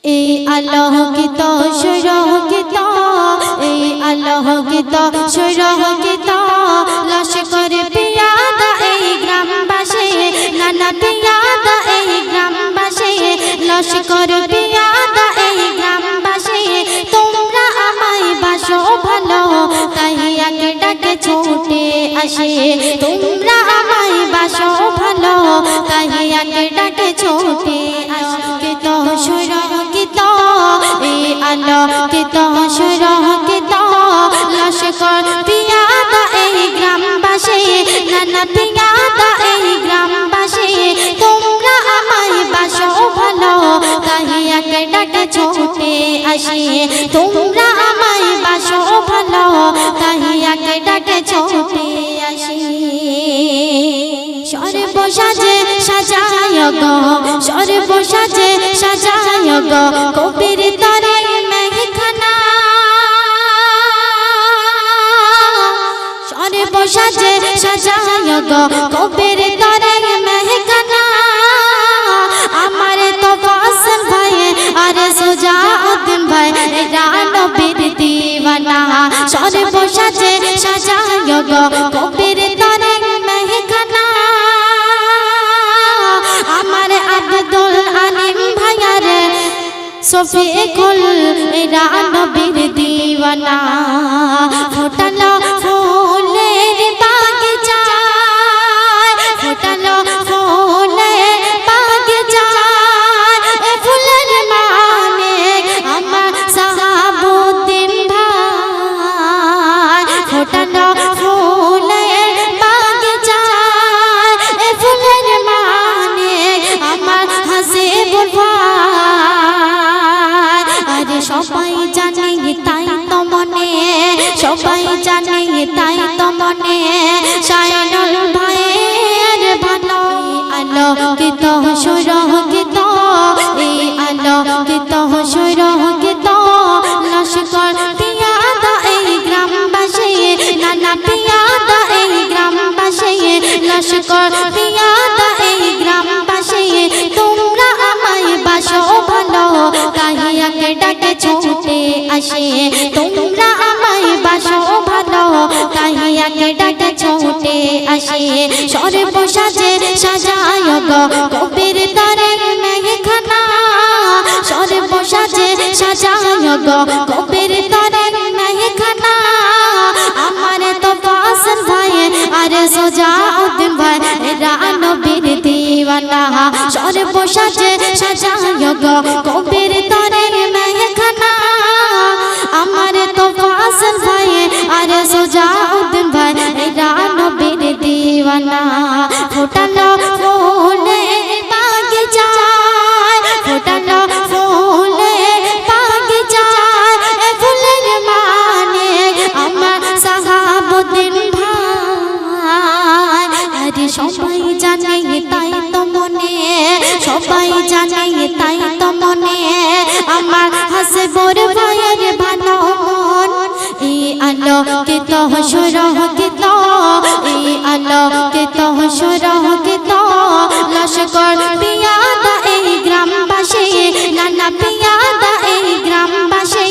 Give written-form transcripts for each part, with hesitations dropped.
এই আলোকিত সুরকিত, এই আলোকিত সুরকিত লস্কর পিয়াদা এই গ্রামবাসী, নানা পিয়াদা এই গ্রামবাসী, লস্কর পিয়াদা এই গ্রামবাসী। তোমরা আমায় বাসো ভালো, তাই একে ডাকে ছুটে আসে। তোমরা আমায় বাসো ভালো, তাই একে ডাকে ছুটে আসে। তো সুরকিত এই আলোকিত সুরকিত লস্কর পিয়াদা এই গ্রামবাসী, নানা পিয়াদা এই গ্রামবাসী। তোমরা আমায় বাসো ভালো, তাই একে ডাকে ছুটে আসে। তোমরা আমায় বাসো ভালো, তাই একে ডাকে ছুটে আসে। সর্বসাজে সাজায় গো, সর্বসাজে সাজায় গো কবির তরে মেহখানা। সর্বসাজে সাজায় গো কবির তরে মেহখানা। আমার তো কাসম ভাই আর সুজাউদ্দিন ভাই এরা নবীর দিওয়ানা। সর্বসাজে সাজায় গো কবির তরে মেহখানা। আমার আব্দুল আলিম ভাইয়ার শফিকুল এরা নবীর দিওয়ানা। ফোটালো ফুলের বাগিচায়, ফোটালো ফুলের বাগিচায়, এ ফুলের মানে আমার সাহাবুদ্দিন ভাই। ফোটালো ফুলের বাগিচায়, এ ফুলের মানে আমার হাসিবুল ভাই। আরে সবাই জানে তাই তো মনে, সবাই জানে তাই তো মনে শাইনুল ভাইয়ের ভালো। আলোকিত সুরকিত এই আলোকিত সুরকিত লস্কর পিয়াদা এই গ্রামবাসী, নানা পিয়াদা এই গ্রামবাসী, লস্কর পিয়াদা এই গ্রামবাসী। তোমরা আমায় বাসো ভালো, তাই একে ডাকে ছুটে আসে। তোমরা আমায় বাসো ভালো, তাই একে ডাকে ছুটে আসে। সর্বসাজে সাজায় গো কবির তরে মেহখানা। সর্বসাজে সাজায় গো কবির তরে মেহখানা। আমার তো কাসম ভাই আর সুজাউদ্দিন ভাই এরা নবীর দিওয়ানা। সর্বসাজে সাজায় গো কবির তরে মেহখানা। আমার তো কাসম ভাই আর সুজাউদ্দিন ভাই এরা নবীর দিওয়ানা। ফোটালো ফুলের বাগিচায়, ফোটালো ফুলের বাগিচায়, এ ফুলের মানে আমার সাহাবুদ্দিন ভাই। আরে সবাই জানে তাই তো মনে, সবাই জানে তাই তো মনে আমার হাসিবুল ভাইয়ের ভালো মন। এই আলোকিত সুরকিত, এই আলোকিত সুরকিত লস্কর পিয়াদা এই গ্রামবাসী, নানা পিয়াদা এই গ্রামবাসী।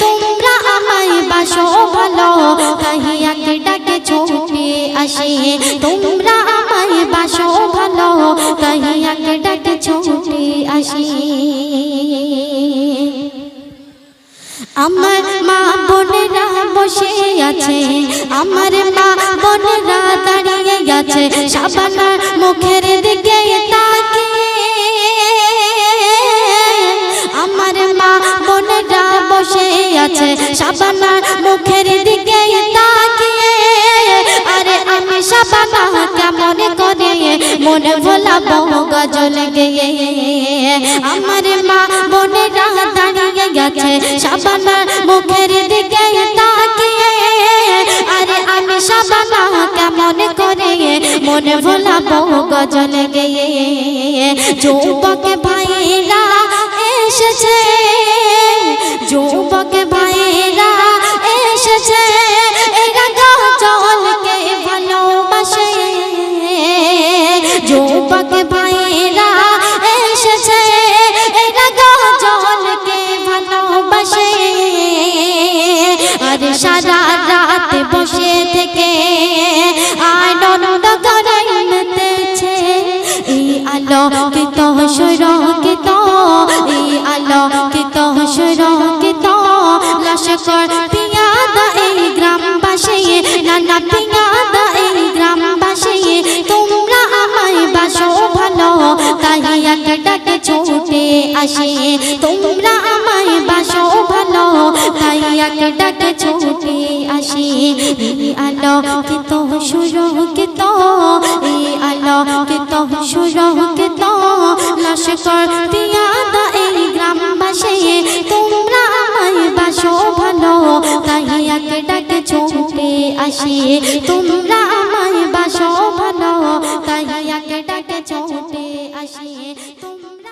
তোমরা আমায় বাসো ভালো, তাই একে ডাকে ছুটে আসে। তোমরা আমায় বাসো ভালো, তাই একে ডাকে ছুটে আসে। আমার মা বোনেরা বসে আছে, আমার মা বোনেরা দাঁড়িয়ে আছে শাবানার মুখের দিকে তাকিয়ে। আমার মা বোনেরা বসে আছে শাবানার মুখের দিকে তাকিয়ে। আরে আমি শাবানা কেমন করে মনে ভোলাবো গজল গেয়ে। আমার মা বোনেরা দাঁড়িয়ে গেছে শাবানার মুখের দিকে তাকিয়ে। আরে আমি শাবানা কেমন করে মনে ভোলাবো গজল গেয়ে। যুবক ভাইরা এসেছে, যুবক ভাইরা এসেছে, এরা গজলকে ভালোবাসে। যুবক ভাইরা এসেছে, এরা গজল আসি তোমরা আমায় বাসো ভালো তাই এক ডাকে ছুটে আসি আলোকিত সুরকিত এই আলোকিত সুরকিত লস্কর পিয়াদা এই গ্রামবাসী তোমরা আমায় বাসো ভালো তাই এক ডাকে ছুটে আসি তোমরা আমায় বাসো ভালো তাই এক ডাকে ছুটে আসি তোমরা